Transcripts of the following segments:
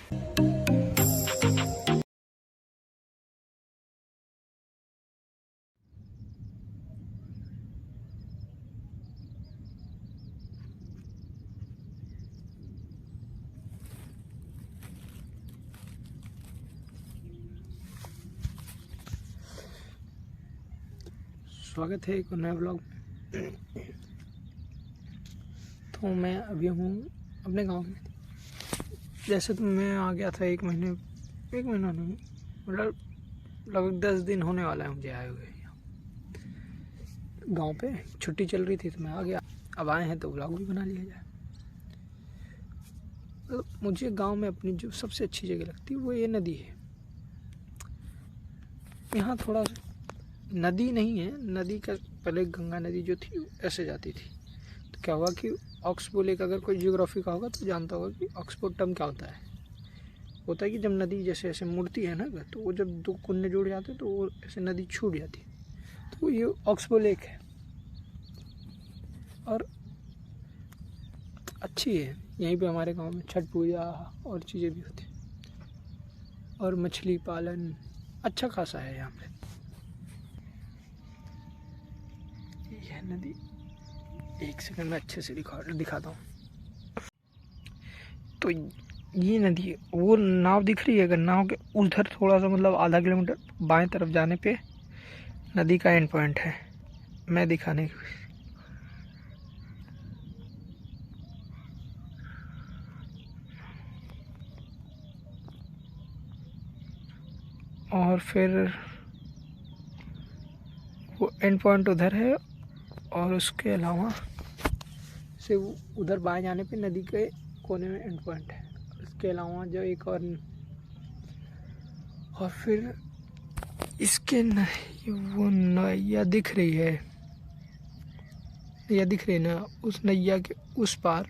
स्वागत है एक नए ब्लॉग में। तो मैं अभी हूँ अपने गांव में। जैसे तो मैं आ गया था एक महीना नहीं, मतलब लगभग 10 दिन होने वाला है मुझे आए हुए। गांव पे छुट्टी चल रही थी तो मैं आ गया। अब आए हैं तो ब्लॉग भी बना लिया जाए। तो मुझे गांव में अपनी जो सबसे अच्छी जगह लगती है वो ये नदी है। यहाँ थोड़ा नदी नहीं है, नदी का पहले गंगा नदी जो थी ऐसे जाती थी। तो क्या हुआ कि ऑक्सबो लेक, अगर कोई ज्योग्राफी का होगा तो जानता होगा कि ऑक्सबो टर्म क्या होता है कि जब नदी जैसे ऐसे मुड़ती है ना, तो वो जब दो कुन्ने जुड़ जाते हैं तो वो ऐसे नदी छूट जाती है। तो ये ऑक्सबो लेक है और अच्छी है। यहीं पे हमारे गांव में छठ पूजा और चीज़ें भी होती हैं और मछली पालन अच्छा खासा है यहाँ पे। यह नदी एक सेकंड में अच्छे से दिखाता हूँ। तो ये नदी, वो नाव दिख रही है, अगर नाव के उधर थोड़ा सा मतलब आधा किलोमीटर बाएं तरफ जाने पे नदी का एंड पॉइंट है। मैं दिखाने की और फिर वो एंड पॉइंट उधर है और उसके अलावा से उधर बाएं जाने पे नदी के कोने में एंड पॉइंट है। उसके अलावा जो एक और फिर इसके वो नैया दिख रही है, नैया दिख रही है ना, उस नैया के उस पार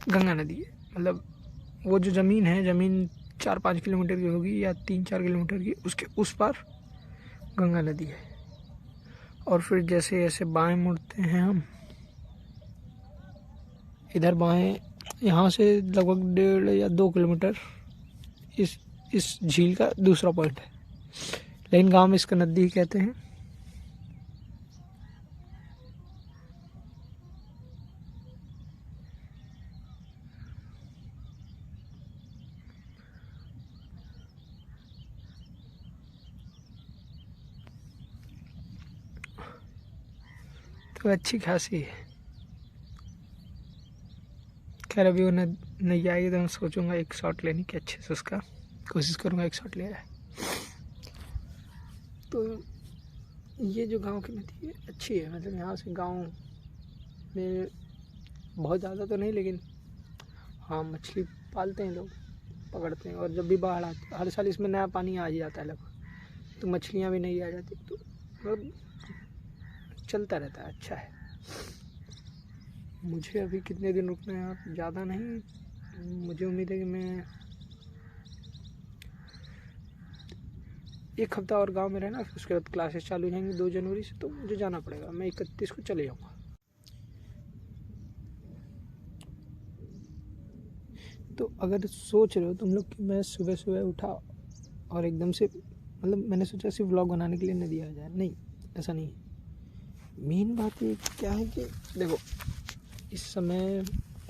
गंगा नदी है। मतलब वो जो ज़मीन है, ज़मीन 4-5 किलोमीटर की होगी या 3-4 किलोमीटर की, उसके उस पार गंगा नदी है। और फिर जैसे ऐसे बाएं मुड़ते हैं हम, इधर बाएं यहाँ से लगभग 1.5 या 2 किलोमीटर इस झील का दूसरा पॉइंट है, लेकिन गांव में इसका नदी कहते हैं। तो अच्छी खासी है। खैर अभी वो नैया आएगी तो मैं सोचूंगा एक शॉट लेने की, अच्छे से उसका कोशिश करूंगा एक शॉट ले आए। तो ये जो गांव की नदी है अच्छी है। मतलब यहाँ से गांव में बहुत ज़्यादा तो नहीं, लेकिन हाँ मछली पालते हैं लोग, पकड़ते हैं। और जब भी बाढ़ आती है, हर साल इसमें नया पानी आ ही जाता है लगभग, तो मछलियाँ भी नहीं आ जाती। तो मतलब चलता रहता है, अच्छा है। मुझे अभी कितने दिन रुकना है आप, ज़्यादा नहीं। मुझे उम्मीद है कि मैं 1 हफ्ता और गांव में रहना, फिर उसके बाद क्लासेस चालू हो जाएंगी 2 जनवरी से, तो मुझे जाना पड़ेगा। मैं 31 को चले जाऊँगा। तो अगर सोच रहे हो तुम लोग कि मैं सुबह सुबह उठा और एकदम से, मतलब मैंने सोचा सिर्फ व्लॉग बनाने के लिए नदी आ जाए, नहीं, ऐसा नहीं है। मेन बात ये क्या है कि देखो, इस समय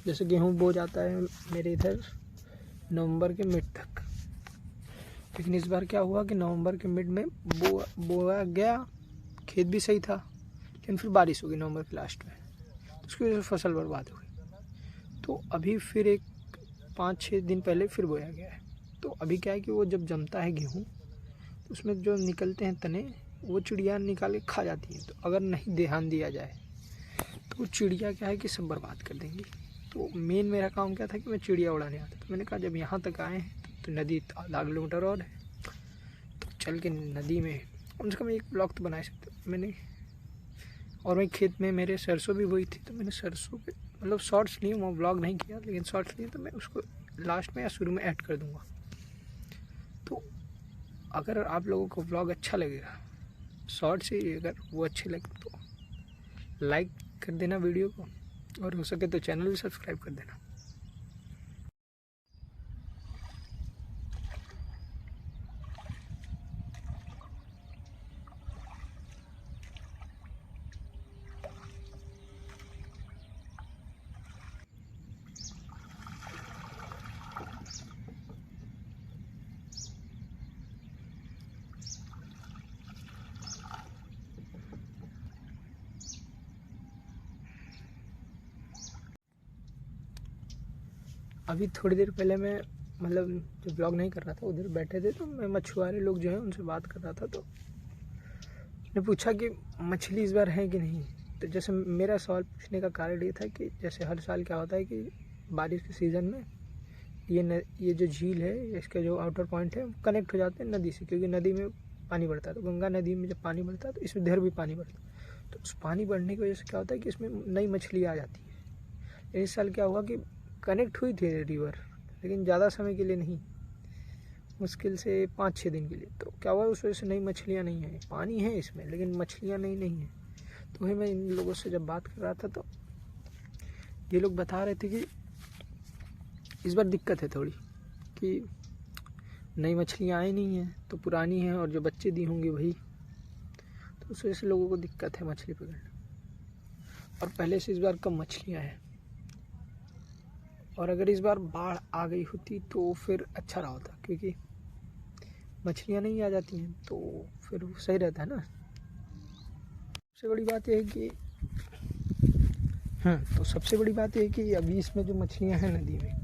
जैसे गेहूँ बो जाता है मेरे इधर नवंबर के मिड तक, लेकिन इस बार क्या हुआ कि नवंबर के मिड में बोया गया, खेत भी सही था, लेकिन फिर बारिश हो गई नवंबर के लास्ट में, तो उसकी वजह से फसल बर्बाद हो गई। तो अभी फिर एक 5-6 दिन पहले फिर बोया गया है। तो अभी क्या है कि वो जब जमता है गेहूँ, तो उसमें जो निकलते हैं तने, वो चिड़िया निकाल के खा जाती हैं। तो अगर नहीं ध्यान दिया जाए तो चिड़िया क्या है कि सब बर्बाद कर देंगी। तो मेन मेरा काम क्या था कि मैं चिड़िया उड़ाने आता। तो मैंने कहा जब यहाँ तक आए हैं तो नदी आधा किलोमीटर और है, तो चल के नदी में कम से कम एक ब्लॉग तो बना सकते मैंने। और वही खेत में मेरे सरसों भी बोई थी, तो मैंने सरसों पे मतलब शॉर्ट्स लिए, वो ब्लॉग नहीं किया, लेकिन शॉर्ट्स लिए, तो मैं उसको लास्ट में या शुरू में ऐड कर दूँगा। तो अगर आप लोगों को ब्लॉग अच्छा लगेगा, शॉर्ट से अगर वो अच्छे लगे तो लाइक कर देना वीडियो को, और हो सके तो चैनल भी सब्सक्राइब कर देना। अभी थोड़ी देर पहले मैं मतलब जो ब्लॉग नहीं कर रहा था उधर बैठे थे, तो मैं मछुआरे लोग जो है उनसे बात कर रहा था, तो ने पूछा कि मछली इस बार है कि नहीं। तो जैसे मेरा सवाल पूछने का कारण ये था कि जैसे हर साल क्या होता है कि बारिश के सीज़न में ये जो झील है, इसका जो आउटर पॉइंट है, कनेक्ट हो जाते हैं नदी से, क्योंकि नदी में पानी बढ़ता है। तो गंगा नदी में जब पानी बढ़ता है तो इसमें इधर भी पानी बढ़ता है। तो उस पानी बढ़ने की वजह से क्या होता है कि इसमें नई मछली आ जाती है। इस साल क्या हुआ कि कनेक्ट हुई थी रिवर, लेकिन ज़्यादा समय के लिए नहीं, मुश्किल से 5-6 दिन के लिए। तो क्या हुआ, उस वजह से नई मछलियाँ नहीं हैं। पानी है इसमें लेकिन मछलियाँ नहीं हैं। तो वही मैं इन लोगों से जब बात कर रहा था तो ये लोग बता रहे थे कि इस बार दिक्कत है थोड़ी, कि नई मछलियाँ आई नहीं हैं तो पुरानी हैं, और जो बच्चे दी होंगे वही, तो उस वजह से लोगों को दिक्कत है मछली पकड़ने। और पहले से इस बार कम मछलियाँ हैं, और अगर इस बार बाढ़ आ गई होती तो फिर अच्छा रहा होता, क्योंकि मछलियाँ नहीं आ जाती हैं तो फिर सही रहता है ना। सबसे बड़ी बात यह है कि तो सबसे बड़ी बात यह है कि अभी इसमें जो मछलियाँ हैं नदी में,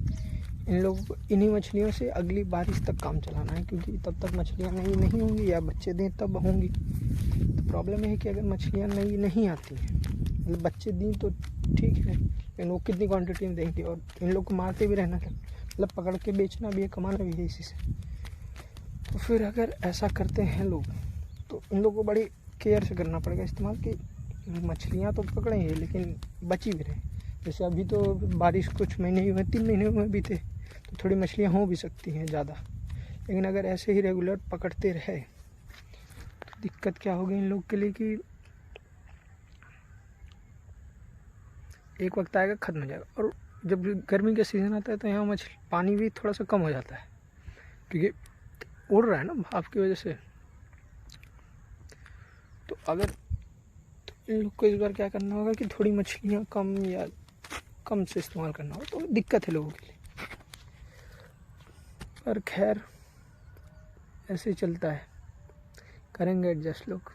इन लोगों को इन्हीं मछलियों से अगली बारिश तक काम चलाना है, क्योंकि तब तक मछलियाँ नहीं होंगी या बच्चे दें तब होंगी। तो प्रॉब्लम है कि अगर मछलियाँ नहीं आती हैं, मतलब बच्चे दी तो ठीक है, लेकिन वो कितनी क्वांटिटी में देंगे, और इन लोग को मारते भी रहना है, मतलब पकड़ के बेचना भी है, कमाना भी है इसी से। तो फिर अगर ऐसा करते हैं लोग तो इन लोगों को बड़ी केयर से करना पड़ेगा इस्तेमाल, कि मछलियाँ तो पकड़ेंगे लेकिन बची भी रहे। जैसे अभी तो बारिश कुछ महीने ही हुए, 3 महीने हुए भी थे, तो थोड़ी मछलियाँ हो भी सकती हैं ज़्यादा, लेकिन अगर ऐसे ही रेगुलर पकड़ते रहे तो दिक्कत क्या होगी इन लोग के लिए कि एक वक्त आएगा ख़त्म हो जाएगा। और जब गर्मी का सीज़न आता है तो यहाँ मछली पानी भी थोड़ा सा कम हो जाता है, क्योंकि उड़ रहा है ना भाप की वजह से। तो अगर इन लोग को इस बार क्या करना होगा कि थोड़ी मछलियाँ कम से इस्तेमाल करना होगा, तो दिक्कत है लोगों के लिए। पर खैर ऐसे ही चलता है, करेंगे एडजस्ट लोग।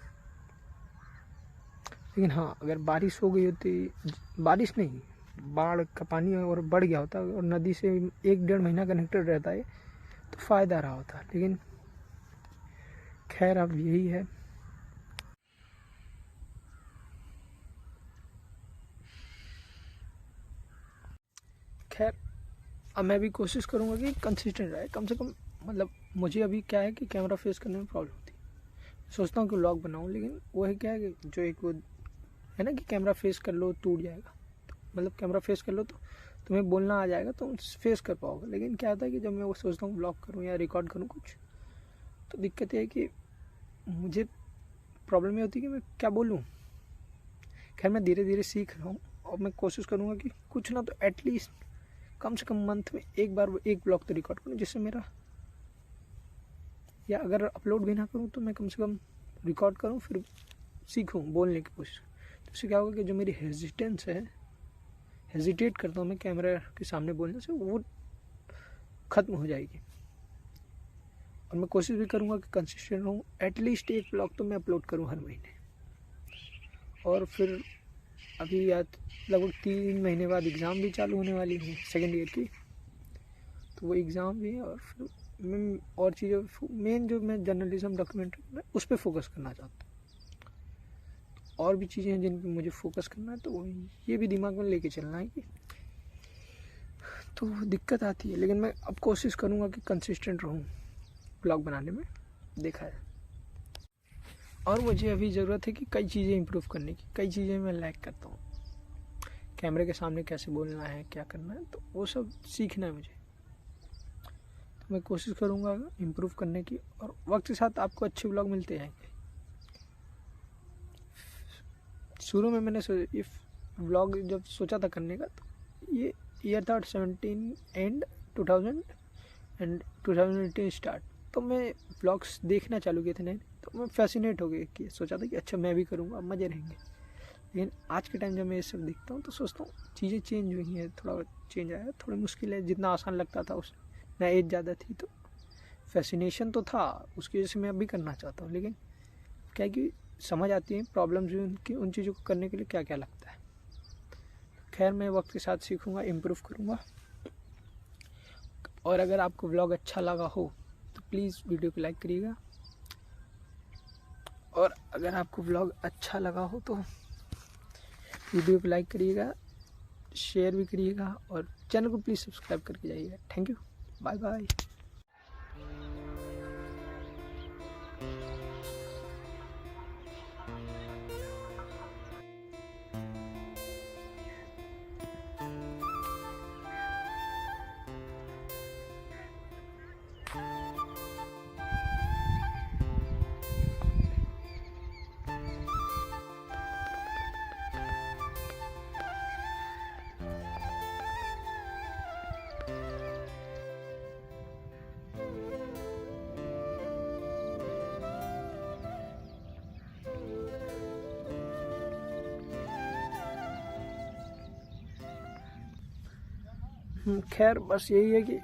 लेकिन हाँ, अगर बारिश हो गई होती, बारिश नहीं, बाढ़ का पानी और बढ़ गया होता और नदी से 1-1.5 महीना कनेक्टेड रहता है तो फ़ायदा रहा होता, लेकिन खैर अब यही है। खैर अब मैं भी कोशिश करूँगा कि कंसिस्टेंट रहे, कम से कम। मतलब मुझे अभी क्या है कि कैमरा फेस करने में प्रॉब्लम होती है, सोचता हूँ कि व्लॉग बनाऊँ, लेकिन वो है क्या है कि जो एक वो है ना कि कैमरा फेस कर लो टूट जाएगा, मतलब कैमरा फेस कर लो तो तुम्हें बोलना आ जाएगा तो फेस कर पाओगे। लेकिन क्या होता है कि जब मैं वो सोचता हूँ ब्लॉग करूँ या रिकॉर्ड करूँ कुछ, तो दिक्कत ये है कि मुझे प्रॉब्लम ये होती है कि मैं क्या बोलूँ। खैर मैं धीरे धीरे सीख रहा हूँ, और मैं कोशिश करूँगा कि कुछ ना तो एटलीस्ट कम से कम मंथ में एक बार एक ब्लॉग तो रिकॉर्ड करूँ, जिससे मेरा, या अगर अपलोड भी ना करूँ तो मैं कम से कम रिकॉर्ड करूँ, फिर सीखूँ बोलने की कोशिश। तो इससे क्या होगा कि जो मेरी हेजिटेंस है, हेजिटेट करता हूँ मैं कैमरा के सामने बोलने से, वो ख़त्म हो जाएगी। और मैं कोशिश भी करूँगा कि कंसिस्टेंट रहूँ, एटलीस्ट एक ब्लॉग तो मैं अपलोड करूँ हर महीने। और फिर अभी लगभग 3 महीने बाद एग्ज़ाम भी चालू होने वाली है सेकेंड ईयर की, तो वो एग्ज़ाम भी है। और फिर मैं और चीज़ों, मेन जो मैं जर्नलिज्म डॉक्यूमेंट्री में उस पर फोकस करना चाहता हूँ। और भी चीज़ें हैं जिन पर मुझे फोकस करना है, तो ये भी दिमाग में लेके चलना है कि, तो दिक्कत आती है। लेकिन मैं अब कोशिश करूँगा कि कंसिस्टेंट रहूँ ब्लॉग बनाने में, देखा है। और मुझे अभी ज़रूरत है कि कई चीज़ें इंप्रूव करने की, कई चीज़ें मैं लैक करता हूँ। कैमरे के सामने कैसे बोलना है, क्या करना है, तो वो सब सीखना है मुझे। तो मैं कोशिश करूँगा इंप्रूव करने की, और वक्त के साथ आपको अच्छे ब्लॉग मिलते जाएंगे। शुरू में मैंने ये व्लॉग जब सोचा था करने का, तो ये ईयर था 17 एंड 2018 स्टार्ट। तो मैं व्लॉग्स देखना चालू किए थे नए, तो मैं फैसिनेट हो गया कि सोचा था कि अच्छा मैं भी करूँगा, मज़े रहेंगे। लेकिन आज के टाइम जब मैं ये सब देखता हूँ तो सोचता हूँ चीज़ें चेंज हुई हैं, थोड़ा चेंज आया, थोड़ी मुश्किल है। जितना आसान लगता था उस ना, एज ज़्यादा थी तो फैसिनेशन तो था, उसकी वजह से मैं अब भी करना चाहता हूँ। लेकिन क्या है कि समझ आती है प्रॉब्लम्स भी उनकी, उन चीज़ों को करने के लिए क्या क्या लगता है। खैर मैं वक्त के साथ सीखूँगा, इम्प्रूव करूँगा। और अगर आपको व्लॉग अच्छा लगा हो तो प्लीज़ वीडियो को लाइक करिएगा, और अगर आपको व्लॉग अच्छा लगा हो तो वीडियो को लाइक करिएगा, शेयर भी करिएगा, और चैनल को प्लीज़ सब्सक्राइब करके जाइएगा। Thank you, bye bye. खैर बस यही है कि